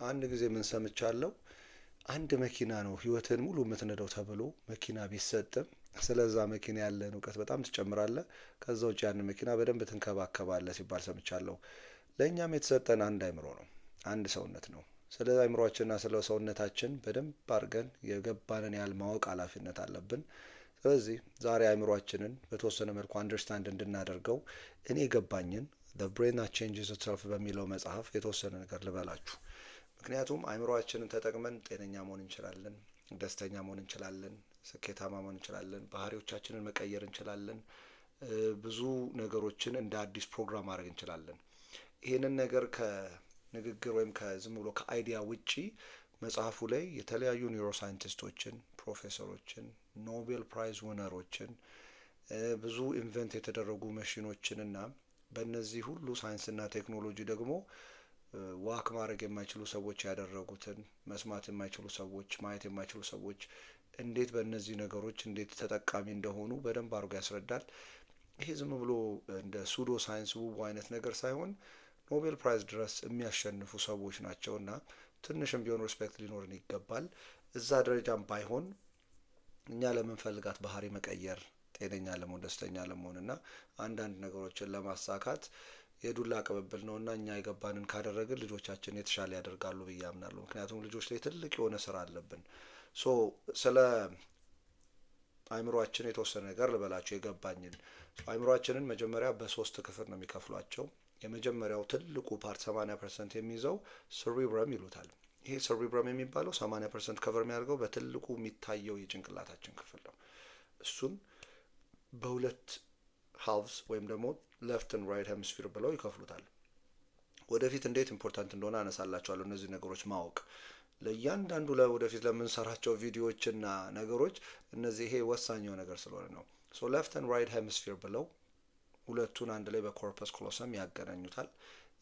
አንድ ጊዜ ምን ሰምቻለሁ? አንድ መኪና ነው ህይወትን ሙሉ የምትነዳው ተብሎ መኪና ቢሰጥም ስለዛ መኪና ያለን እውቀት በጣም ትጨምራለህ። ከዛ ውጭ ያንን መኪና በደንብ ትንከባከባለህ ሲባል ሰምቻለሁ። ለእኛም የተሰጠን አንድ አይምሮ ነው፣ አንድ ሰውነት ነው። ስለ አይምሮአችንና ስለ ሰውነታችን በደንብ አድርገን የገባንን ያህል ማወቅ ኃላፊነት አለብን። ስለዚህ ዛሬ አይምሮአችንን በተወሰነ መልኩ አንደርስታንድ እንድናደርገው እኔ የገባኝን The Brain That Changes Itself በሚለው መጽሐፍ የተወሰነ ነገር ልበላችሁ። ምክንያቱም አይምሮአችንን ተጠቅመን ጤነኛ መሆን እንችላለን፣ ደስተኛ መሆን እንችላለን፣ ስኬታማ መሆን እንችላለን፣ ባህሪዎቻችንን መቀየር እንችላለን፣ ብዙ ነገሮችን እንደ አዲስ ፕሮግራም ማድረግ እንችላለን። ይህንን ነገር ከንግግር ወይም ከዝም ብሎ ከአይዲያ ውጪ መጽሐፉ ላይ የተለያዩ ኒውሮሳይንቲስቶችን፣ ፕሮፌሰሮችን፣ ኖቤል ፕራይዝ ዊነሮችን፣ ብዙ ኢንቨንት የተደረጉ መሽኖችንና በእነዚህ ሁሉ ሳይንስና ቴክኖሎጂ ደግሞ ዋክ ማድረግ የማይችሉ ሰዎች ያደረጉትን፣ መስማት የማይችሉ ሰዎች፣ ማየት የማይችሉ ሰዎች እንዴት በእነዚህ ነገሮች እንዴት ተጠቃሚ እንደሆኑ በደንብ አድርጎ ያስረዳል። ይሄ ዝም ብሎ እንደ ሱዶ ሳይንስ ውቡ አይነት ነገር ሳይሆን ኖቤል ፕራይዝ ድረስ የሚያሸንፉ ሰዎች ናቸው እና ትንሽም ቢሆን ሪስፔክት ሊኖርን ይገባል። እዛ ደረጃም ባይሆን እኛ ለምንፈልጋት ባህሪ መቀየር፣ ጤነኛ ለመሆን፣ ደስተኛ ለመሆን እና አንዳንድ ነገሮችን ለማሳካት የዱላ ቅብብል ነው እና እኛ የገባንን ካደረግን ልጆቻችን የተሻለ ያደርጋሉ ብዬ አምናለሁ። ምክንያቱም ልጆች ላይ ትልቅ የሆነ ስራ አለብን። ስለ አይምሮአችን የተወሰነ ነገር ልበላቸው የገባኝን። አይምሮአችንን መጀመሪያ በሶስት ክፍል ነው የሚከፍሏቸው። የመጀመሪያው ትልቁ ፓርት 80% የሚይዘው ሰሪብረም ይሉታል። ይሄ ሰሪብረም የሚባለው 80% ከቨር የሚያደርገው በትልቁ የሚታየው የጭንቅላታችን ክፍል ነው። እሱን በሁለት ሃልቭስ ወይም ደግሞ ሌፍትን ራይት ሄምስፊር ብለው ይከፍሉታል። ወደፊት እንዴት ኢምፖርታንት እንደሆነ አነሳላቸዋለሁ እነዚህ ነገሮች ማወቅ ለእያንዳንዱ ለወደፊት ለምንሰራቸው ቪዲዮዎችና ነገሮች እነዚህ ይሄ ወሳኛው ነገር ስለሆነ ነው። ሌፍትን ራይት ሄምስፊር ብለው ሁለቱን አንድ ላይ በኮርፐስ ኮሎሰም ያገናኙታል።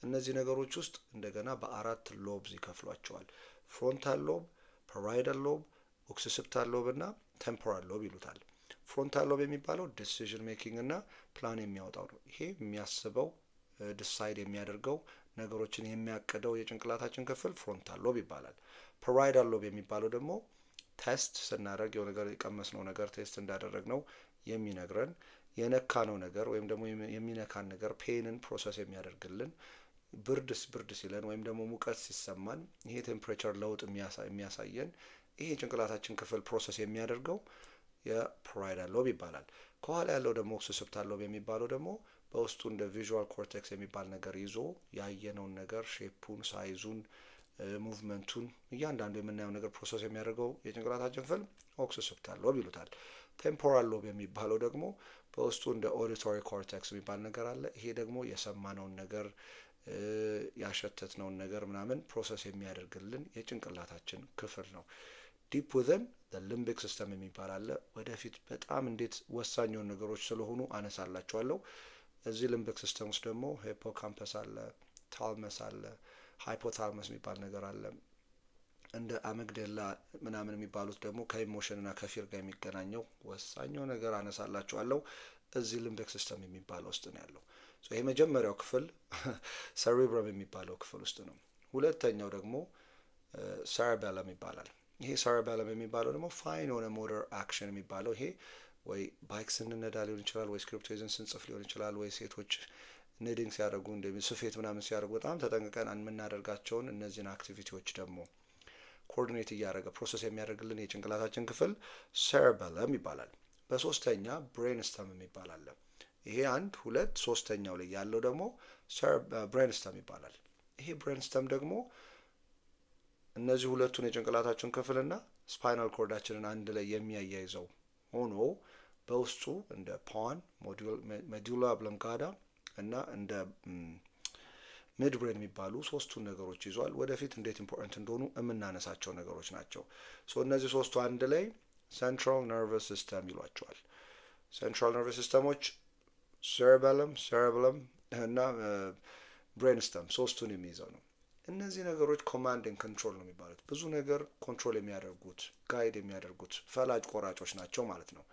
እነዚህ ነገሮች ውስጥ እንደገና በአራት ሎብዝ ይከፍሏቸዋል። ፍሮንታል ሎብ፣ ፓራይታል ሎብ፣ ኦክሲሲፒታል ሎብ እና ቴምፖራል ሎብ ይሉታል። ፍሮንታል ሎብ የሚባለው ዲሲዥን ሜኪንግ እና ፕላን የሚያወጣው ነው። ይሄ የሚያስበው ዲሳይድ የሚያደርገው ነገሮችን የሚያቅደው የጭንቅላታችን ክፍል ፍሮንታል ሎብ ይባላል። ፓራይታል ሎብ የሚባለው ደግሞ ቴስት ስናደርግ የሆነ ነገር የቀመስነው ነገር ቴስት እንዳደረግነው የሚነግረን የነካነው ነገር ወይም ደግሞ የሚነካን ነገር ፔንን ፕሮሰስ የሚያደርግልን፣ ብርድ ሲለን ወይም ደግሞ ሙቀት ሲሰማን ይሄ ቴምፕሬቸር ለውጥ የሚያሳየን ይሄ የጭንቅላታችን ክፍል ፕሮሰስ የሚያደርገው የፓራይታል ሎብ ይባላል። ከኋላ ያለው ደግሞ ኦክሲሲፒታል ሎብ የሚባለው ደግሞ በውስጡ እንደ ቪዥዋል ኮርቴክስ የሚባል ነገር ይዞ ያየነውን ነገር ሼፑን፣ ሳይዙን፣ ሙቭመንቱን እያንዳንዱ የምናየው ነገር ፕሮሰስ የሚያደርገው የጭንቅላታችን ክፍል ኦክሲሲፒታል ሎብ ይሉታል። ቴምፖራል ሎብ የሚባለው ደግሞ በውስጡ እንደ ኦዲቶሪ ኮርቴክስ የሚባል ነገር አለ። ይሄ ደግሞ የሰማነውን ነገር ያሸተትነውን ነገር ምናምን ፕሮሰስ የሚያደርግልን የጭንቅላታችን ክፍል ነው። ዲፕ ውዘን ሊምቢክ ሲስተም የሚባል አለ። ወደፊት በጣም እንዴት ወሳኝ የሆኑ ነገሮች ስለሆኑ አነሳላቸዋለሁ። እዚህ ሊምቢክ ሲስተም ውስጥ ደግሞ ሂፖካምፐስ አለ፣ ታልመስ አለ፣ ሃይፖታልመስ የሚባል ነገር አለ። እንደ አመግደላ ምናምን የሚባሉት ደግሞ ከኢሞሽንና ከፊር ጋር የሚገናኘው ወሳኛው ነገር አነሳላችኋለሁ። እዚህ ሊምቢክ ሲስተም የሚባለው ውስጥ ነው ያለው። ይሄ መጀመሪያው ክፍል ሰሪብረም የሚባለው ክፍል ውስጥ ነው። ሁለተኛው ደግሞ ሰረበለም ይባላል። ይሄ ሰረበለም የሚባለው ደግሞ ፋይን የሆነ ሞተር አክሽን የሚባለው ይሄ ወይ ባይክ ስንነዳ ሊሆን ይችላል፣ ወይ ስክሪፕቶ ይዘን ስንጽፍ ሊሆን ይችላል፣ ወይ ሴቶች ኒዲንግ ሲያደርጉ እንደ ስፌት ምናምን ሲያደርጉ በጣም ተጠንቅቀን የምናደርጋቸውን እነዚህን አክቲቪቲዎች ደግሞ ኮኦርዲኔት እያደረገ ፕሮሰስ የሚያደርግልን የጭንቅላታችን ክፍል ሰረበለም ይባላል። በሶስተኛ ብሬን ስተም የሚባል አለ። ይሄ አንድ ሁለት ሶስተኛው ላይ ያለው ደግሞ ብሬን ስተም ይባላል። ይሄ ብሬን ስተም ደግሞ እነዚህ ሁለቱን የጭንቅላታችን ክፍልና ስፓይናል ኮርዳችንን አንድ ላይ የሚያያይዘው ሆኖ በውስጡ እንደ ፓን፣ ሜዱላ ኦብሎንጋታ እና እንደ ሚድ ብሬን የሚባሉ ሶስቱን ነገሮች ይዟል። ወደፊት እንዴት ኢምፖርታንት እንደሆኑ የምናነሳቸው ነገሮች ናቸው። እነዚህ ሶስቱ አንድ ላይ ሴንትራል ነርቨስ ሲስተም ይሏቸዋል። ሴንትራል ነርቨስ ሲስተሞች ሰረበለም እና ብሬን ስተም ሶስቱን የሚይዘው ነው። እነዚህ ነገሮች ኮማንድ ኤንድ ኮንትሮል ነው የሚባሉት። ብዙ ነገር ኮንትሮል የሚያደርጉት ጋይድ የሚያደርጉት ፈላጭ ቆራጮች ናቸው ማለት ነው።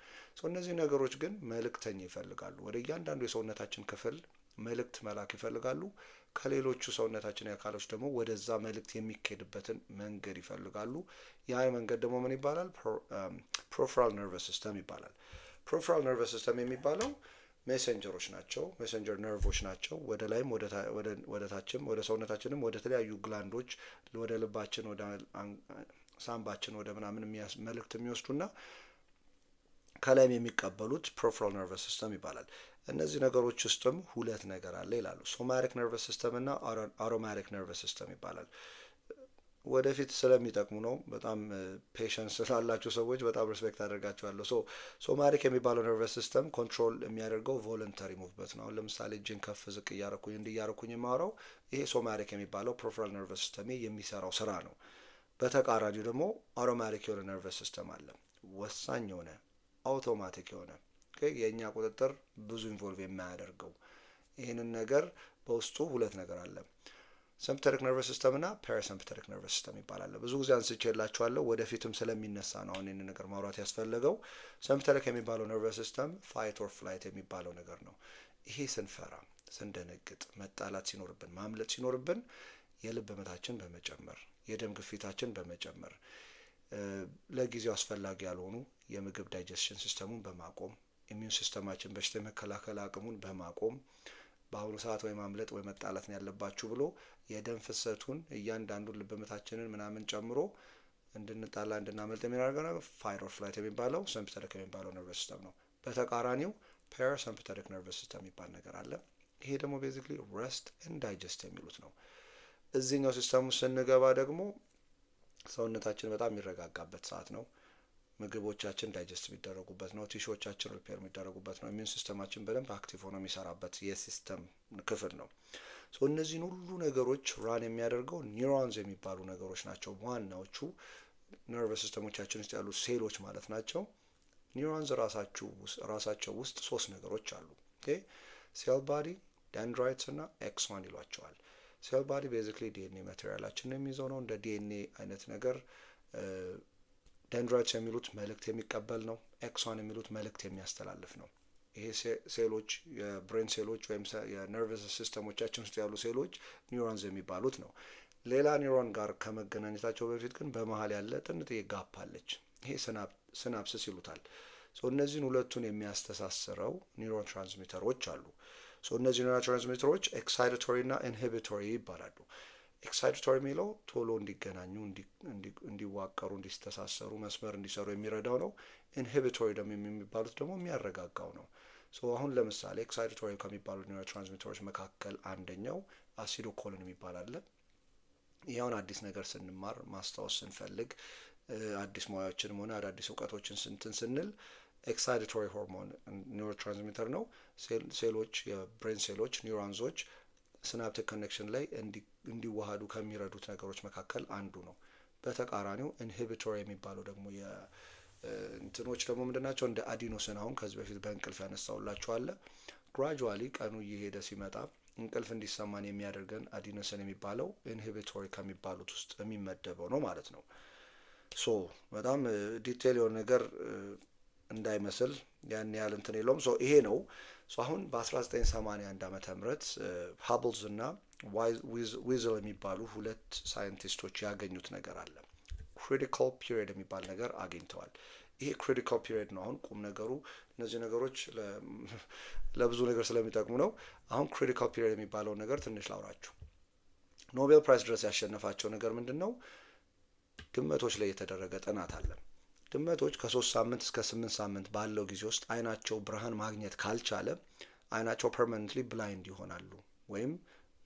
እነዚህ ነገሮች ግን መልእክተኛ ይፈልጋሉ። ወደ እያንዳንዱ የሰውነታችን ክፍል መልእክት መላክ ይፈልጋሉ። ከሌሎቹ ሰውነታችን አካሎች ደግሞ ወደዛ መልእክት የሚካሄድበትን መንገድ ይፈልጋሉ። ያ መንገድ ደግሞ ምን ይባላል? ፕሮፍራል ነርቨስ ሲስተም ይባላል። ፕሮፍራል ነርቨስ ሲስተም የሚባለው ሜሴንጀሮች ናቸው፣ ሜሴንጀር ነርቮች ናቸው። ወደ ላይም ወደ ታችም ወደ ሰውነታችንም ወደ ተለያዩ ግላንዶች ወደ ልባችን ወደ ሳምባችን ወደ ምናምን መልእክት የሚወስዱና ከላይም የሚቀበሉት ፕሮፍራል ነርቨስ ሲስተም ይባላል። እነዚህ ነገሮች ውስጥም ሁለት ነገር አለ ይላሉ። ሶማቲክ ነርቨስ ሲስተም እና አሮማቲክ ነርቨስ ሲስተም ይባላል። ወደፊት ስለሚጠቅሙ ነው። በጣም ፔሸንስ ስላላችሁ ሰዎች በጣም ሪስፔክት አደርጋችኋለሁ። ሶማቲክ የሚባለው ነርቨስ ሲስተም ኮንትሮል የሚያደርገው ቮለንተሪ ሙቭመንት ነው። አሁን ለምሳሌ እጅን ከፍ ዝቅ እያረኩኝ እንዲያረኩኝ የማወራው ይሄ ሶማቲክ የሚባለው ፕሮፍራል ነርቨስ ሲስተም የሚሰራው ስራ ነው። በተቃራኒው ደግሞ አሮማቲክ የሆነ ነርቨስ ሲስተም አለ፣ ወሳኝ የሆነ አውቶማቲክ የሆነ የእኛ ቁጥጥር ብዙ ኢንቮልቭ የማያደርገው። ይህንን ነገር በውስጡ ሁለት ነገር አለ። ሲምፐተቲክ ነርቨስ ሲስተም እና ፓራሲምፐተቲክ ነርቨስ ሲስተም ይባላል። ብዙ ጊዜ አንስቼላችኋለሁ፣ ወደፊትም ስለሚነሳ ነው አሁን ይህንን ነገር ማውራት ያስፈለገው። ሲምፐተቲክ የሚባለው ነርቨስ ሲስተም ፋይት ኦር ፍላይት የሚባለው ነገር ነው። ይሄ ስንፈራ፣ ስንደነግጥ፣ መጣላት ሲኖርብን፣ ማምለጥ ሲኖርብን የልብ ምታችን በመጨመር የደም ግፊታችን በመጨመር ለጊዜው አስፈላጊ ያልሆኑ የምግብ ዳይጀስሽን ሲስተሙን በማቆም ኢሚዩን ሲስተማችን በሽታ የመከላከል አቅሙን በማቆም በአሁኑ ሰዓት ወይ ማምለጥ ወይ መጣላት ነው ያለባችሁ ብሎ የደም ፍሰቱን እያንዳንዱን ልብ ምታችንን ምናምን ጨምሮ እንድንጣላ እንድናመልጥ የሚያደርገው ፋይት ኦር ፍላይት የሚባለው ሲምፐተቲክ የሚባለው ነርቨስ ሲስተም ነው። በተቃራኒው ፓራሲምፐተቲክ ነርቨስ ሲስተም የሚባል ነገር አለ። ይሄ ደግሞ ቤዚክሊ ረስት ኤንድ ዳይጀስት የሚሉት ነው። እዚህኛው ሲስተሙ ስንገባ ደግሞ ሰውነታችን በጣም የሚረጋጋበት ሰዓት ነው። ምግቦቻችን ዳይጀስት የሚደረጉበት ነው። ቲሹዎቻችን ሪፔር የሚደረጉበት ነው። ኢሚዩን ሲስተማችን በደንብ አክቲቭ ሆኖ የሚሰራበት የሲስተም ክፍል ነው። እነዚህን ሁሉ ነገሮች ራን የሚያደርገው ኒውሮንስ የሚባሉ ነገሮች ናቸው። ዋናዎቹ ነርቨስ ሲስተሞቻችን ውስጥ ያሉ ሴሎች ማለት ናቸው። ኒውሮንስ ራሳቸው ውስጥ ሶስት ነገሮች አሉ። ሴል ባዲ፣ ደንድራይትስ እና ኤክሶን ይሏቸዋል። ሴል ባዲ ቤዚክሊ ዲኤንኤ ማቴሪያላችንን የሚይዘው ነው። እንደ ዲኤንኤ አይነት ነገር። ደንድራይትስ የሚሉት መልእክት የሚቀበል ነው። ኤክሶን የሚሉት መልእክት የሚያስተላልፍ ነው። ይሄ ሴሎች የብሬን ሴሎች ወይም የነርቨስ ሲስተሞቻችን ውስጥ ያሉ ሴሎች ኒውሮንስ የሚባሉት ነው። ሌላ ኒውሮን ጋር ከመገናኘታቸው በፊት ግን በመሀል ያለ ጥንጥዬ ጋፕ አለች። ይሄ ሲናፕስስ ይሉታል። እነዚህን ሁለቱን የሚያስተሳስረው ኒውሮ ትራንስሚተሮች አሉ። እነዚህ ኒውሮ ትራንስሚተሮች ኤክሳይቶሪ እና ኢንሂቢቶሪ ይባላሉ። ኤክሳይቶሪ የሚለው ቶሎ እንዲገናኙ፣ እንዲዋቀሩ፣ እንዲስተሳሰሩ፣ መስመር እንዲሰሩ የሚረዳው ነው። ኢንሂቢቶሪ ደግሞ የሚባሉት ደግሞ የሚያረጋጋው ነው። አሁን ለምሳሌ ኤክሳይቶሪ ከሚባሉ ኒውሮ ትራንስሚተሮች መካከል አንደኛው አሲዶኮሊን የሚባል አለ። ይኸውን አዲስ ነገር ስንማር ማስታወስ ስንፈልግ አዲስ ሙያዎችንም ሆነ አዳዲስ እውቀቶችን ስንል ኤክሳይቶሪ ሆርሞን ኒውሮ ትራንስሚተር ነው። ሴሎች የብሬን ሴሎች ኒውሮንዞች ሲናፕቲክ ኮኔክሽን ላይ እንዲዋሃዱ ከሚረዱት ነገሮች መካከል አንዱ ነው። በተቃራኒው ኢንሂቢቶሪ የሚባለው ደግሞ እንትኖች ደግሞ ምንድናቸው? እንደ አዲኖሲን አሁን ከዚህ በፊት በእንቅልፍ ያነሳውላችሁ አለ። ግራጁዋሊ ቀኑ እየሄደ ሲመጣ እንቅልፍ እንዲሰማን የሚያደርገን አዲኖሲን የሚባለው ኢንሂቢቶሪ ከሚባሉት ውስጥ የሚመደበው ነው ማለት ነው። በጣም ዲቴል የሆነ ነገር እንዳይመስል ያን ያህል እንትን የለውም። ይሄ ነው። አሁን በ1981 ዓመተ ምህረት ሃብልዝ እና ዊዝል የሚባሉ ሁለት ሳይንቲስቶች ያገኙት ነገር አለ። ክሪቲካል ፒሪየድ የሚባል ነገር አግኝተዋል። ይሄ ክሪቲካል ፒሪየድ ነው። አሁን ቁም ነገሩ እነዚህ ነገሮች ለብዙ ነገር ስለሚጠቅሙ ነው። አሁን ክሪቲካል ፒሪየድ የሚባለውን ነገር ትንሽ ላውራችሁ። ኖቤል ፕራይስ ድረስ ያሸነፋቸው ነገር ምንድን ነው? ድመቶች ላይ የተደረገ ጥናት አለ። ድመቶች ከ3 ሳምንት እስከ 8 ሳምንት ባለው ጊዜ ውስጥ አይናቸው ብርሃን ማግኘት ካልቻለ አይናቸው ፐርማነንትሊ ብላይንድ ይሆናሉ ወይም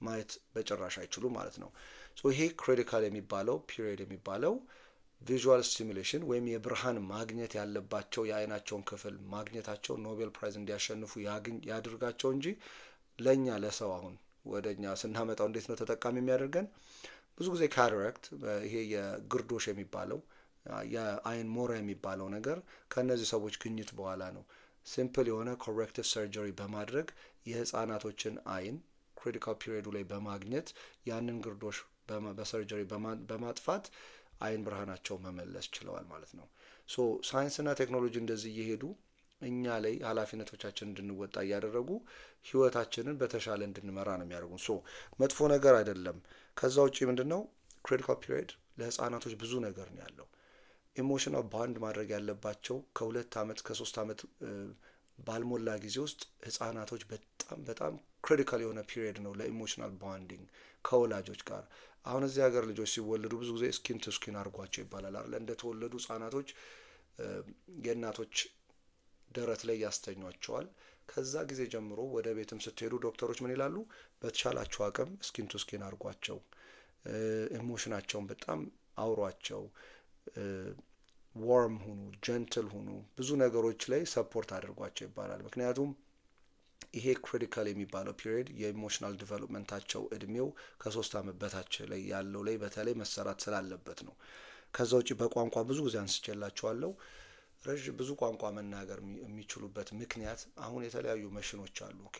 ማየት በጭራሽ አይችሉም ማለት ነው። ይሄ ክሪቲካል የሚባለው ፒሪየድ የሚባለው ቪዥዋል ስቲሙሌሽን ወይም የብርሃን ማግኘት ያለባቸው የአይናቸውን ክፍል ማግኘታቸው ኖቤል ፕራይዝ እንዲያሸንፉ ያድርጋቸው እንጂ ለእኛ ለሰው አሁን ወደ እኛ ስናመጣው እንዴት ነው ተጠቃሚ የሚያደርገን? ብዙ ጊዜ ካታራክት ይሄ የግርዶሽ የሚባለው የአይን ሞራ የሚባለው ነገር ከእነዚህ ሰዎች ግኝት በኋላ ነው። ሲምፕል የሆነ ኮሬክቲቭ ሰርጀሪ በማድረግ የህፃናቶችን አይን ክሪቲካል ፒሪየዱ ላይ በማግኘት ያንን ግርዶሽ በሰርጀሪ በማጥፋት አይን ብርሃናቸው መመለስ ችለዋል ማለት ነው። ሳይንስና ቴክኖሎጂ እንደዚህ እየሄዱ እኛ ላይ ኃላፊነቶቻችን እንድንወጣ እያደረጉ ህይወታችንን በተሻለ እንድንመራ ነው የሚያደርጉን። ሶ መጥፎ ነገር አይደለም። ከዛ ውጪ ምንድነው ክሪቲካል ፒሪየድ ለህፃናቶች ብዙ ነገር ነው ያለው። ኢሞሽናል ባንድ ማድረግ ያለባቸው ከ2 ዓመት ከ3 ዓመት ባልሞላ ጊዜ ውስጥ ህፃናቶች በጣም በጣም ክሪቲካል የሆነ ፒሪየድ ነው ለኢሞሽናል ባንዲንግ ከወላጆች ጋር። አሁን እዚህ ሀገር ልጆች ሲወለዱ ብዙ ጊዜ ስኪን ቱ ስኪን አድርጓቸው ይባላል አይደል? እንደተወለዱ ህጻናቶች የእናቶች ደረት ላይ ያስተኟቸዋል። ከዛ ጊዜ ጀምሮ ወደ ቤትም ስትሄዱ ዶክተሮች ምን ይላሉ? በተቻላቸው አቅም ስኪን ቱ ስኪን አድርጓቸው፣ ኢሞሽናቸውን በጣም አውሯቸው፣ ዋርም ሁኑ፣ ጀንትል ሁኑ፣ ብዙ ነገሮች ላይ ሰፖርት አድርጓቸው ይባላል። ምክንያቱም ይሄ ክሪቲካል የሚባለው ፒሪየድ የኢሞሽናል ዲቨሎፕመንታቸው እድሜው ከ3 ዓመት በታች ላይ ያለው ላይ በተለይ መሰራት ስላለበት ነው። ከዛ ውጭ በቋንቋ ብዙ ጊዜ አንስቼላቸዋለሁ። ብዙ ቋንቋ መናገር የሚችሉበት ምክንያት አሁን የተለያዩ መሽኖች አሉ። ኦኬ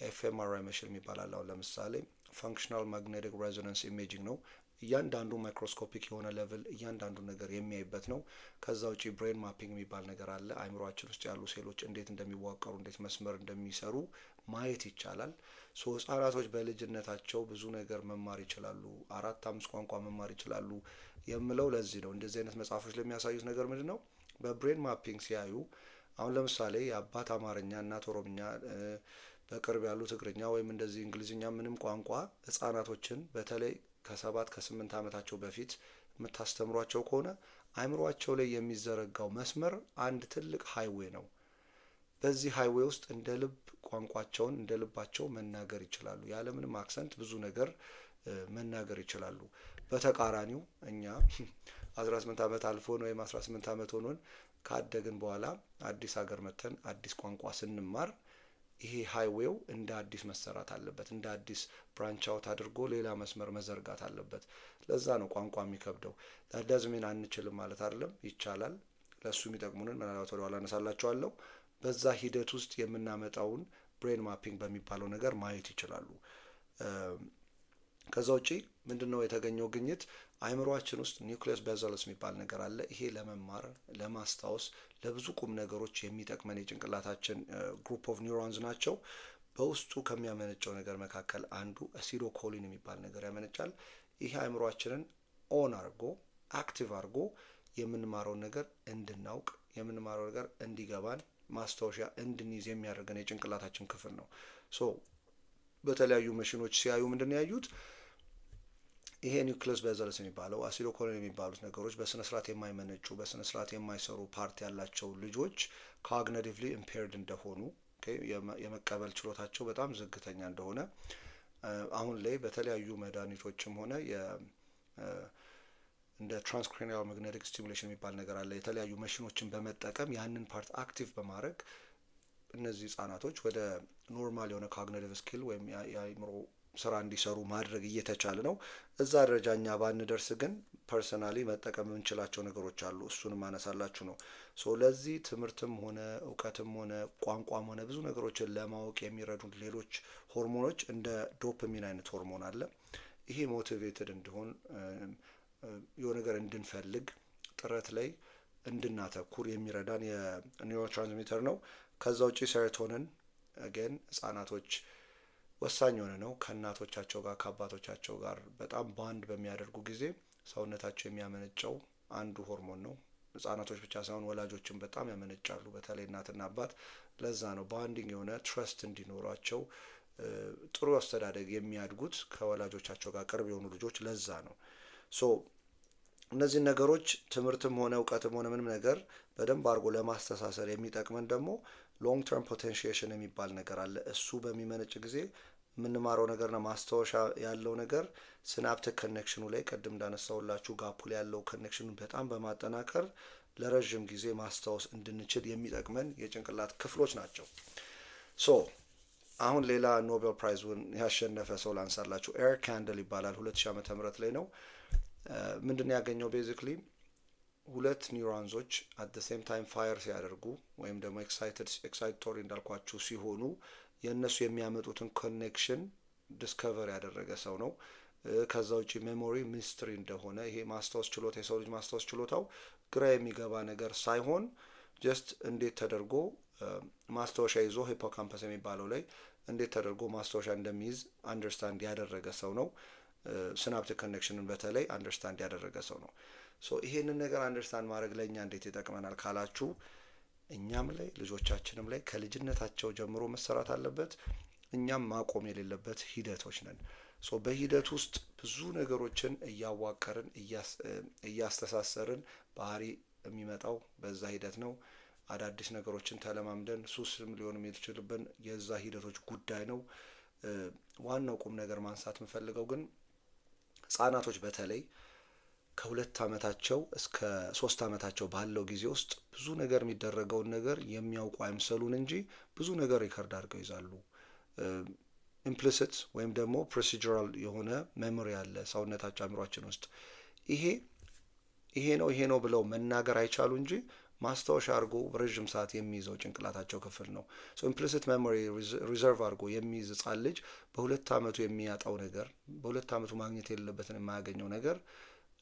ኤፍኤምአርአይ መሽን የሚባል አለ። አሁን ለምሳሌ ፋንክሽናል ማግኔቲክ ሬዞናንስ ኢሜጂንግ ነው። እያንዳንዱ ማይክሮስኮፒክ የሆነ ሌቭል እያንዳንዱ ነገር የሚያይበት ነው። ከዛ ውጪ ብሬን ማፒንግ የሚባል ነገር አለ። አይምሮአችን ውስጥ ያሉ ሴሎች እንዴት እንደሚዋቀሩ እንዴት መስመር እንደሚሰሩ ማየት ይቻላል። ሶ ህጻናቶች በልጅነታቸው ብዙ ነገር መማር ይችላሉ። 4-5 ቋንቋ መማር ይችላሉ የምለው ለዚህ ነው። እንደዚህ አይነት መጽሐፎች ለሚያሳዩት ነገር ምንድን ነው? በብሬን ማፒንግ ሲያዩ አሁን ለምሳሌ የአባት አማርኛ እናት ኦሮምኛ በቅርብ ያሉ ትግርኛ ወይም እንደዚህ እንግሊዝኛ ምንም ቋንቋ ህጻናቶችን በተለይ ከ7-8 ዓመታቸው በፊት የምታስተምሯቸው ከሆነ አይምሯቸው ላይ የሚዘረጋው መስመር አንድ ትልቅ ሃይዌይ ነው። በዚህ ሃይዌይ ውስጥ እንደ ልብ ቋንቋቸውን እንደ ልባቸው መናገር ይችላሉ። ያለምንም አክሰንት ብዙ ነገር መናገር ይችላሉ። በተቃራኒው እኛ 18 ዓመት አልፎን ወይም 18 ዓመት ሆኖን ካደግን በኋላ አዲስ ሀገር መተን አዲስ ቋንቋ ስንማር ይሄ ሃይዌው እንደ አዲስ መሰራት አለበት። እንደ አዲስ ብራንች አውት አድርጎ ሌላ መስመር መዘርጋት አለበት። ለዛ ነው ቋንቋ የሚከብደው። ዳዝሜን አንችልም ማለት አይደለም፣ ይቻላል። ለሱ የሚጠቅሙንን ምናልባት ወደ ኋላ አነሳላችኋለሁ። በዛ ሂደት ውስጥ የምናመጣውን ብሬን ማፒንግ በሚባለው ነገር ማየት ይችላሉ። ከዛ ውጪ ምንድነው የተገኘው ግኝት? አይምሮአችን ውስጥ ኒውክሊየስ ቤዘልስ የሚባል ነገር አለ። ይሄ ለመማር ለማስታወስ፣ ለብዙ ቁም ነገሮች የሚጠቅመን የጭንቅላታችን ግሩፕ ኦፍ ኒውሮንስ ናቸው። በውስጡ ከሚያመነጨው ነገር መካከል አንዱ አሲዶኮሊን የሚባል ነገር ያመነጫል። ይሄ አይምሮአችንን ኦን አድርጎ አክቲቭ አድርጎ የምንማረውን ነገር እንድናውቅ የምንማረው ነገር እንዲገባን ማስታወሻ እንድንይዝ የሚያደርገን የጭንቅላታችን ክፍል ነው። ሶ በተለያዩ መሽኖች ሲያዩ ምንድን ያዩት? ይሄ ኒውክሊየስ ቤዘልስ የሚባለው አሲዶኮሊን የሚባሉት ነገሮች በስነ ስርዓት የማይመነጩ በስነ ስርዓት የማይሰሩ ፓርት ያላቸው ልጆች ኮግኒቲቭሊ ኢምፔርድ እንደሆኑ፣ የመቀበል ችሎታቸው በጣም ዝግተኛ እንደሆነ አሁን ላይ በተለያዩ መድኃኒቶችም ሆነ እንደ ትራንስክራኒያል ማግኔቲክ ስቲሙሌሽን የሚባል ነገር አለ። የተለያዩ መሽኖችን በመጠቀም ያንን ፓርት አክቲቭ በማድረግ እነዚህ ህጻናቶች ወደ ኖርማል የሆነ ኮግኒቲቭ ስኪል ወይም የአእምሮ ስራ እንዲሰሩ ማድረግ እየተቻለ ነው። እዛ ደረጃ እኛ ባንደርስ ግን ፐርሰናሊ መጠቀም የምንችላቸው ነገሮች አሉ። እሱንም አነሳላችሁ ነው። ሶ ለዚህ ትምህርትም ሆነ እውቀትም ሆነ ቋንቋም ሆነ ብዙ ነገሮችን ለማወቅ የሚረዱ ሌሎች ሆርሞኖች እንደ ዶፓሚን አይነት ሆርሞን አለ። ይሄ ሞቲቬትድ እንዲሆን የሆነ ነገር እንድንፈልግ ጥረት ላይ እንድናተኩር የሚረዳን የኒውሮ ትራንስሚተር ነው። ከዛ ውጪ ሴሮቶኒን አገን ህጻናቶች ወሳኝ የሆነ ነው። ከእናቶቻቸው ጋር ከአባቶቻቸው ጋር በጣም ባንድ በሚያደርጉ ጊዜ ሰውነታቸው የሚያመነጨው አንዱ ሆርሞን ነው። ህጻናቶች ብቻ ሳይሆን ወላጆችን በጣም ያመነጫሉ፣ በተለይ እናትና አባት። ለዛ ነው ባንዲንግ የሆነ ትረስት እንዲኖራቸው ጥሩ አስተዳደግ የሚያድጉት ከወላጆቻቸው ጋር ቅርብ የሆኑ ልጆች። ለዛ ነው ሶ እነዚህን ነገሮች ትምህርትም ሆነ እውቀትም ሆነ ምንም ነገር በደንብ አድርጎ ለማስተሳሰር የሚጠቅመን ደግሞ ሎንግ ተርም ፖቴንሺዬሽን የሚባል ነገር አለ። እሱ በሚመነጭ ጊዜ የምንማረው ነገርና ማስታወሻ ያለው ነገር ሲናፕቲክ ኮኔክሽኑ ላይ ቅድም እንዳነሳውላችሁ ጋፑ ላይ ያለው ኮኔክሽኑን በጣም በማጠናከር ለረዥም ጊዜ ማስታወስ እንድንችል የሚጠቅመን የጭንቅላት ክፍሎች ናቸው። ሶ አሁን ሌላ ኖቤል ፕራይዙን ያሸነፈ ሰው ላንሳላችሁ። ኤሪክ ካንድል ይባላል። 2000 ዓመተ ምህረት ላይ ነው። ምንድነው ያገኘው? ቤዚክሊ ሁለት ኒውሮንሶች አት ሴም ታይም ፋየር ሲያደርጉ ወይም ደግሞ ኤክሳይቶሪ እንዳልኳችሁ ሲሆኑ የእነሱ የሚያመጡትን ኮኔክሽን ዲስከቨር ያደረገ ሰው ነው። ከዛ ውጪ ሜሞሪ ሚስትሪ እንደሆነ፣ ይሄ ማስታወስ ችሎታ የሰው ልጅ ማስታወስ ችሎታው ግራ የሚገባ ነገር ሳይሆን ጀስት እንዴት ተደርጎ ማስታወሻ ይዞ ሂፖካምፐስ የሚባለው ላይ እንዴት ተደርጎ ማስታወሻ እንደሚይዝ አንደርስታንድ ያደረገ ሰው ነው። ሲናፕቲክ ኮኔክሽንን በተለይ አንደርስታንድ ያደረገ ሰው ነው። ሶ ይሄንን ነገር አንደርስታንድ ማድረግ ለእኛ እንዴት ይጠቅመናል ካላችሁ እኛም ላይ ልጆቻችንም ላይ ከልጅነታቸው ጀምሮ መሰራት አለበት። እኛም ማቆም የሌለበት ሂደቶች ነን። ሶ በሂደት ውስጥ ብዙ ነገሮችን እያዋቀርን እያስተሳሰርን ባህሪ የሚመጣው በዛ ሂደት ነው። አዳዲስ ነገሮችን ተለማምደን ሱስም ሊሆን የሚችልብን የዛ ሂደቶች ጉዳይ ነው። ዋናው ቁም ነገር ማንሳት የምፈልገው ግን ህጻናቶች በተለይ ከ2 ዓመታቸው እስከ 3 ዓመታቸው ባለው ጊዜ ውስጥ ብዙ ነገር የሚደረገውን ነገር የሚያውቁ አይምሰሉን እንጂ ብዙ ነገር ሪከርድ አድርገው ይዛሉ። ኢምፕሊሲት ወይም ደግሞ ፕሮሲጀራል የሆነ ሜሞሪ አለ ሰውነታቸው አእምሯችን ውስጥ። ይሄ ነው ብለው መናገር አይቻሉ እንጂ ማስታወሻ አድርጎ ረዥም ሰዓት የሚይዘው ጭንቅላታቸው ክፍል ነው። ሶ ኢምፕሊሲት ሜሞሪ ሪዘርቭ አድርጎ የሚይዝ ህጻን ልጅ በ2 ዓመቱ የሚያጣው ነገር፣ በ2 ዓመቱ ማግኘት የሌለበትን የማያገኘው ነገር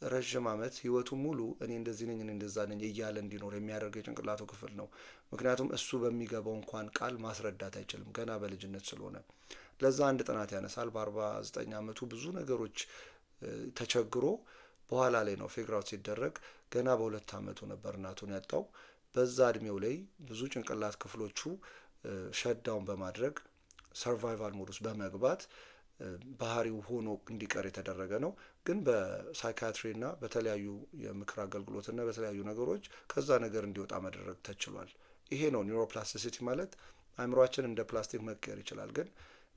ረዥም ዓመት ህይወቱ ሙሉ እኔ እንደዚህ ነኝ እኔ እንደዛ ነኝ እያለ እንዲኖር የሚያደርገው የጭንቅላቱ ክፍል ነው። ምክንያቱም እሱ በሚገባው እንኳን ቃል ማስረዳት አይችልም ገና በልጅነት ስለሆነ። ለዛ አንድ ጥናት ያነሳል። በ49 ዓመቱ ብዙ ነገሮች ተቸግሮ በኋላ ላይ ነው ፊግር አውት ሲደረግ ገና በ2 ዓመቱ ነበር እናቱን ያጣው። በዛ እድሜው ላይ ብዙ ጭንቅላት ክፍሎቹ ሸዳውን በማድረግ ሰርቫይቫል ሞድ ውስጥ በመግባት ባህሪው ሆኖ እንዲቀር የተደረገ ነው። ግን በሳይካትሪ እና በተለያዩ የምክር አገልግሎትና በተለያዩ ነገሮች ከዛ ነገር እንዲወጣ ማድረግ ተችሏል። ይሄ ነው ኒውሮፕላስቲሲቲ ማለት። አእምሯችን እንደ ፕላስቲክ መቀየር ይችላል፣ ግን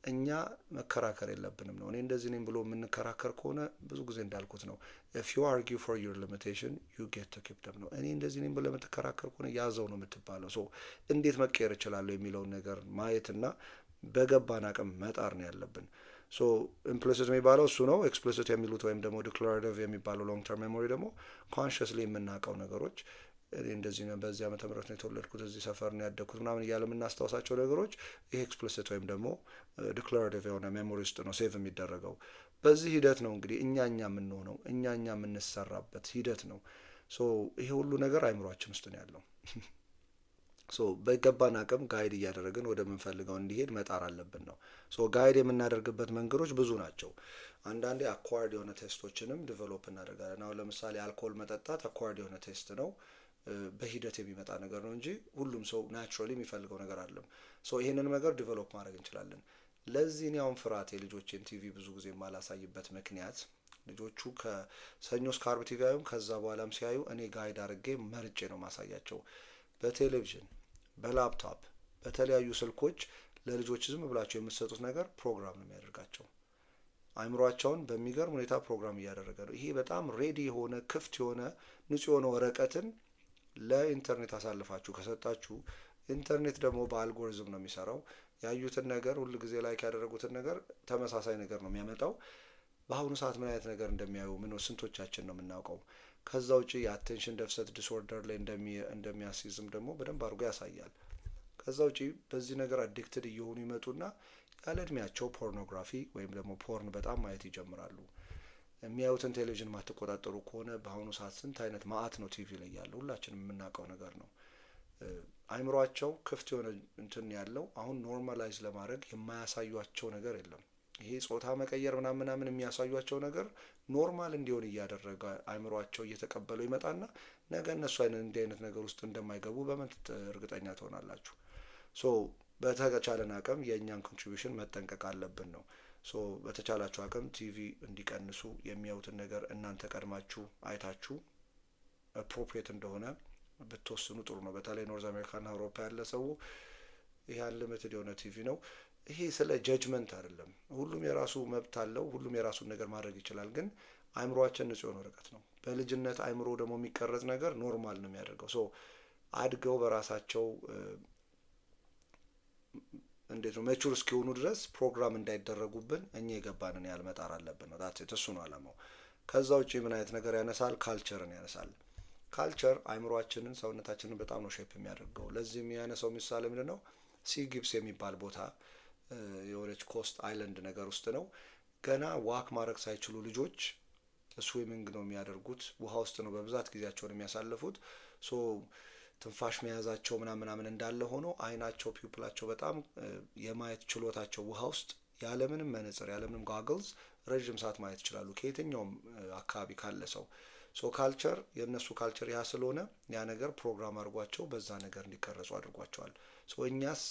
እኛ መከራከር የለብንም ነው። እኔ እንደዚህ ነኝ ብሎ የምንከራከር ከሆነ ብዙ ጊዜ እንዳልኩት ነው if you argue for your limitation you get to keep them ነው። እኔ እንደዚህ ነኝ ብሎ የምትከራከር ከሆነ ያዘው ነው የምትባለው። ሶ እንዴት መቀየር እችላለሁ የሚለውን ነገር ማየትና በገባን አቅም መጣር ነው ያለብን። ሶ ኢምፕሊሲት የሚባለው እሱ ነው። ኤክስፕሊሲት የሚሉት ወይም ደግሞ ዲክላሬቲቭ የሚባለው ሎንግ ተርም ሜሞሪ ደግሞ ኮንሽስሊ የምናውቀው ነገሮች እኔ እንደዚህ ነው፣ በዚህ ዓመተ ምህረት ነው የተወለድኩት፣ እዚህ ሰፈር ነው ያደግኩት ምናምን እያለ የምናስታውሳቸው ነገሮች ይሄ ኤክስፕሊሲት ወይም ደግሞ ዲክላሬቲቭ የሆነ ሜሞሪ ውስጥ ነው ሴቭ የሚደረገው። በዚህ ሂደት ነው እንግዲህ እኛ የምንሆነው፣ እኛ የምንሰራበት ሂደት ነው። ሶ ይሄ ሁሉ ነገር አይምሯችን ውስጥ ነው ያለው። ሶ በገባን አቅም ጋይድ እያደረግን ወደምንፈልገው እንዲሄድ መጣር አለብን ነው። ሶ ጋይድ የምናደርግበት መንገዶች ብዙ ናቸው። አንዳንዴ አኳርድ የሆነ ቴስቶችንም ዲቨሎፕ እናደርጋለን። አሁን ለምሳሌ አልኮል መጠጣት አኳርድ የሆነ ቴስት ነው፣ በሂደት የሚመጣ ነገር ነው እንጂ ሁሉም ሰው ናቹራሊ የሚፈልገው ነገር አለም። ሶ ይህንን ነገር ዲቨሎፕ ማድረግ እንችላለን። ለዚህ እኔ አሁን ፍርሃቴ ልጆቼን ቲቪ ብዙ ጊዜ የማላሳይበት ምክንያት ልጆቹ ከሰኞ እስከ ዓርብ ቲቪ አዩም፣ ከዛ በኋላም ሲያዩ እኔ ጋይድ አድርጌ መርጬ ነው ማሳያቸው። በቴሌቪዥን፣ በላፕቶፕ፣ በተለያዩ ስልኮች ለልጆች ዝም ብላቸው የምትሰጡት ነገር ፕሮግራም ነው የሚያደርጋቸው። አይምሯቸውን በሚገርም ሁኔታ ፕሮግራም እያደረገ ነው። ይሄ በጣም ሬዲ የሆነ ክፍት የሆነ ንጹህ የሆነ ወረቀትን ለኢንተርኔት አሳልፋችሁ ከሰጣችሁ፣ ኢንተርኔት ደግሞ በአልጎሪዝም ነው የሚሰራው። ያዩትን ነገር ሁል ጊዜ ላይክ ያደረጉትን ነገር ተመሳሳይ ነገር ነው የሚያመጣው። በአሁኑ ሰዓት ምን አይነት ነገር እንደሚያዩ ምን ስንቶቻችን ነው የምናውቀው? ከዛ ውጪ የአቴንሽን ደፍሰት ዲስኦርደር ላይ እንደሚያስይዝም ደግሞ በደንብ አድርጎ ያሳያል። ከዛ ውጪ በዚህ ነገር አዲክትድ እየሆኑ ይመጡና ያለ እድሜያቸው ፖርኖግራፊ ወይም ደግሞ ፖርን በጣም ማየት ይጀምራሉ። የሚያዩትን ቴሌቪዥን ማትቆጣጠሩ ከሆነ በአሁኑ ሰዓት ስንት አይነት ማአት ነው ቲቪ ላይ ያለው፣ ሁላችንም የምናውቀው ነገር ነው። አይምሯቸው ክፍት የሆነ እንትን ያለው አሁን ኖርማላይዝ ለማድረግ የማያሳዩቸው ነገር የለም። ይሄ ጾታ መቀየር ምናምን የሚያሳዩቸው ነገር ኖርማል እንዲሆን እያደረገ አይምሯቸው እየተቀበለው ይመጣና ነገ እነሱ እንዲህ አይነት ነገር ውስጥ እንደማይገቡ በምን እርግጠኛ ትሆናላችሁ? ሶ በተቻለን አቅም የእኛን ኮንትሪቢሽን መጠንቀቅ አለብን ነው። ሶ በተቻላችሁ አቅም ቲቪ እንዲቀንሱ የሚያዩትን ነገር እናንተ ቀድማችሁ አይታችሁ አፕሮፕሪየት እንደሆነ ብትወስኑ ጥሩ ነው። በተለይ ኖርዝ አሜሪካና አውሮፓ ያለ ሰው ይሄ አንሊሚትድ የሆነ ቲቪ ነው። ይሄ ስለ ጀጅመንት አይደለም። ሁሉም የራሱ መብት አለው። ሁሉም የራሱን ነገር ማድረግ ይችላል። ግን አይምሮአችን ንጹህ የሆነ ወረቀት ነው። በልጅነት አይምሮ ደግሞ የሚቀረጽ ነገር ኖርማል ነው የሚያደርገው። ሶ አድገው በራሳቸው እንዴት ነው ሜቹር እስኪሆኑ ድረስ ፕሮግራም እንዳይደረጉብን እኛ የገባንን ያህል መጣር አለብን ነው። እሱ ነው አላማው። ከዛ ውጭ ምን አይነት ነገር ያነሳል? ካልቸርን ያነሳል። ካልቸር አይምሮአችንን ሰውነታችንን በጣም ነው ሼፕ የሚያደርገው። ለዚህ የሚያነሳው ምሳሌ ምንድን ነው? ሲ ጊብስ የሚባል ቦታ የሆነች ኮስት አይላንድ ነገር ውስጥ ነው። ገና ዋክ ማድረግ ሳይችሉ ልጆች ስዊሚንግ ነው የሚያደርጉት። ውሃ ውስጥ ነው በብዛት ጊዜያቸውን የሚያሳልፉት። ሶ ትንፋሽ መያዛቸው ምናምን እንዳለ ሆኖ አይናቸው ፒፕላቸው በጣም የማየት ችሎታቸው ውሃ ውስጥ ያለምንም መነጽር ያለምንም ጋግልስ ረዥም ሰዓት ማየት ይችላሉ ከየትኛውም አካባቢ ካለ ሰው። ሶ ካልቸር የእነሱ ካልቸር ያ ስለሆነ ያ ነገር ፕሮግራም አድርጓቸው በዛ ነገር እንዲቀረጹ አድርጓቸዋል። ሶ እኛስ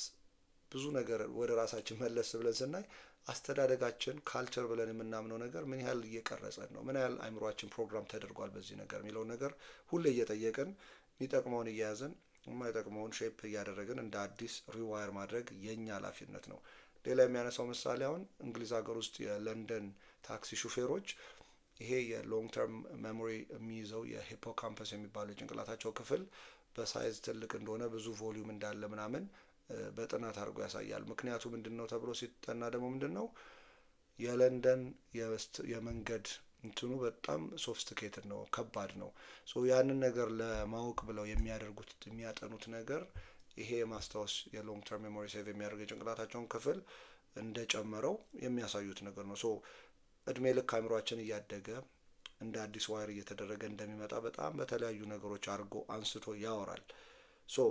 ብዙ ነገር ወደ ራሳችን መለስ ብለን ስናይ አስተዳደጋችን ካልቸር ብለን የምናምነው ነገር ምን ያህል እየቀረጸን ነው፣ ምን ያህል አይምሯችን ፕሮግራም ተደርጓል በዚህ ነገር የሚለውን ነገር ሁሌ እየጠየቅን የሚጠቅመውን እየያዝን የማይጠቅመውን ሼፕ እያደረግን እንደ አዲስ ሪዋየር ማድረግ የኛ ኃላፊነት ነው። ሌላ የሚያነሳው ምሳሌ አሁን እንግሊዝ ሀገር ውስጥ የለንደን ታክሲ ሹፌሮች ይሄ የሎንግ ተርም ሜሞሪ የሚይዘው የሂፖካምፐስ የሚባለው የጭንቅላታቸው ክፍል በሳይዝ ትልቅ እንደሆነ ብዙ ቮሊዩም እንዳለ ምናምን በጥናት አድርጎ ያሳያል። ምክንያቱ ምንድን ነው ተብሎ ሲጠና ደግሞ ምንድን ነው የለንደን የመንገድ እንትኑ በጣም ሶፊስቲኬትድ ነው፣ ከባድ ነው። ሶ ያንን ነገር ለማወቅ ብለው የሚያደርጉት የሚያጠኑት ነገር ይሄ የማስታወስ የሎንግ ተርም ሜሞሪ ሴቭ የሚያደርገው የጭንቅላታቸውን ክፍል እንደጨመረው የሚያሳዩት ነገር ነው። ሶ እድሜ ልክ አእምሯችን እያደገ እንደ አዲስ ዋይር እየተደረገ እንደሚመጣ በጣም በተለያዩ ነገሮች አድርጎ አንስቶ ያወራል። ሶ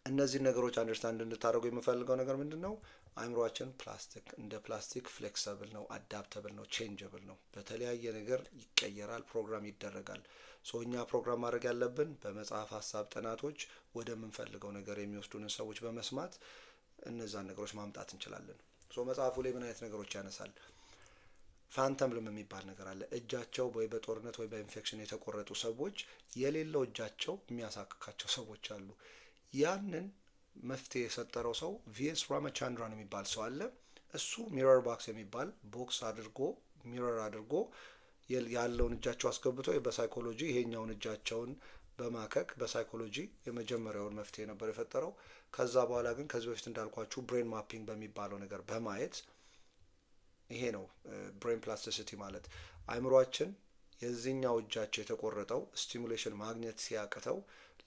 እነዚህን ነገሮች አንደርስታንድ እንድታደርጉ የምፈልገው ነገር ምንድን ነው? አእምሯችን ፕላስቲክ እንደ ፕላስቲክ ፍሌክሰብል ነው፣ አዳፕተብል ነው፣ ቼንጀብል ነው። በተለያየ ነገር ይቀየራል፣ ፕሮግራም ይደረጋል። ሶ እኛ ፕሮግራም ማድረግ ያለብን በመጽሐፍ ሀሳብ ጥናቶች ወደምንፈልገው ነገር የሚወስዱንን ሰዎች በመስማት እነዛን ነገሮች ማምጣት እንችላለን። ሶ መጽሐፉ ላይ ምን አይነት ነገሮች ያነሳል? ፋንተም ልም የሚባል ነገር አለ። እጃቸው ወይ በጦርነት ወይ በኢንፌክሽን የተቆረጡ ሰዎች የሌለው እጃቸው የሚያሳክካቸው ሰዎች አሉ። ያንን መፍትሄ የሰጠረው ሰው ቪኤስ ራማቻንድራን የሚባል ሰው አለ። እሱ ሚረር ቦክስ የሚባል ቦክስ አድርጎ ሚረር አድርጎ ያለውን እጃቸው አስገብቶ በሳይኮሎጂ ይሄኛውን እጃቸውን በማከክ በሳይኮሎጂ የመጀመሪያውን መፍትሄ ነበር የፈጠረው። ከዛ በኋላ ግን ከዚህ በፊት እንዳልኳችሁ ብሬን ማፒንግ በሚባለው ነገር በማየት ይሄ ነው ብሬን ፕላስቲሲቲ ማለት አእምሯችን የዚህኛው እጃቸው የተቆረጠው ስቲሙሌሽን ማግኘት ሲያቅተው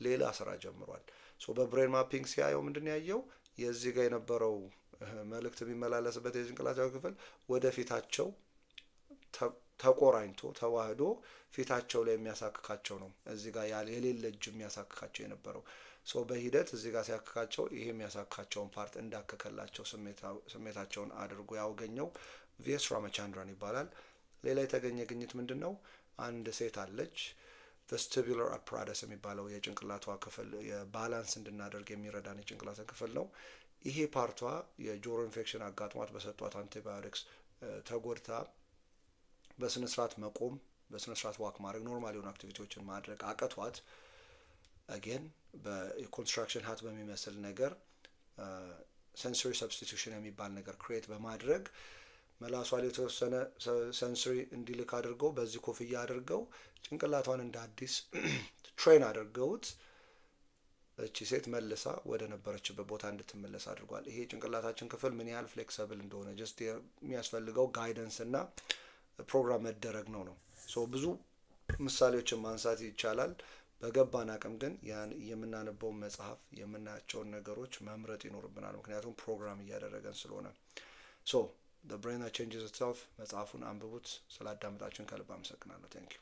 ሌላ ስራ ጀምሯል። ሶ በብሬን ማፒንግ ሲያየው ምንድን ያየው የዚህ ጋር የነበረው መልእክት የሚመላለስበት የጭንቅላታዊ ክፍል ወደ ፊታቸው ተቆራኝቶ ተዋህዶ ፊታቸው ላይ የሚያሳክካቸው ነው። እዚህ ጋር የሌለ እጅ የሚያሳክካቸው የነበረው ሶ በሂደት እዚህ ጋር ሲያክካቸው ይሄ የሚያሳክካቸውን ፓርት እንዳከከላቸው ስሜታቸውን አድርጎ ያገኘው ቪኤስ ራማቻንድራን ይባላል። ሌላ የተገኘ ግኝት ምንድን ነው? አንድ ሴት አለች። ቬስቲቡላር አፕራተስ የሚባለው የጭንቅላቷ ክፍል የባላንስ እንድናደርግ የሚረዳን የጭንቅላትን ክፍል ነው። ይሄ ፓርቷ የጆሮ ኢንፌክሽን አጋጥሟት በሰጧት አንቲባዮቲክስ ተጎድታ በስነ ስርዓት መቆም፣ በስነ ስርዓት ዋክ ማድረግ፣ ኖርማል የሆኑ አክቲቪቲዎችን ማድረግ አቅቷት አጌን በኮንስትራክሽን ሀት በሚመስል ነገር ሴንሶሪ ሰብስቲቱሽን የሚባል ነገር ክሬት በማድረግ መላሷ ላይ የተወሰነ ሴንሶሪ እንዲልክ አድርገው በዚህ ኮፍያ አድርገው ጭንቅላቷን እንደ አዲስ ትሬን አድርገውት እቺ ሴት መልሳ ወደ ነበረችበት ቦታ እንድትመለስ አድርጓል። ይሄ ጭንቅላታችን ክፍል ምን ያህል ፍሌክሲብል እንደሆነ ጀስት የሚያስፈልገው ጋይደንስ እና ፕሮግራም መደረግ ነው። ሶ ብዙ ምሳሌዎችን ማንሳት ይቻላል። በገባን አቅም ግን ያን የምናነበውን መጽሐፍ የምናያቸውን ነገሮች መምረጥ ይኖርብናል። ምክንያቱም ፕሮግራም እያደረገን ስለሆነ። ሶ The Brain That Changes Itself መጽሐፉን አንብቡት። ስላዳመጣችሁን ከልብ አመሰግናለሁ። ቴንክ ዩ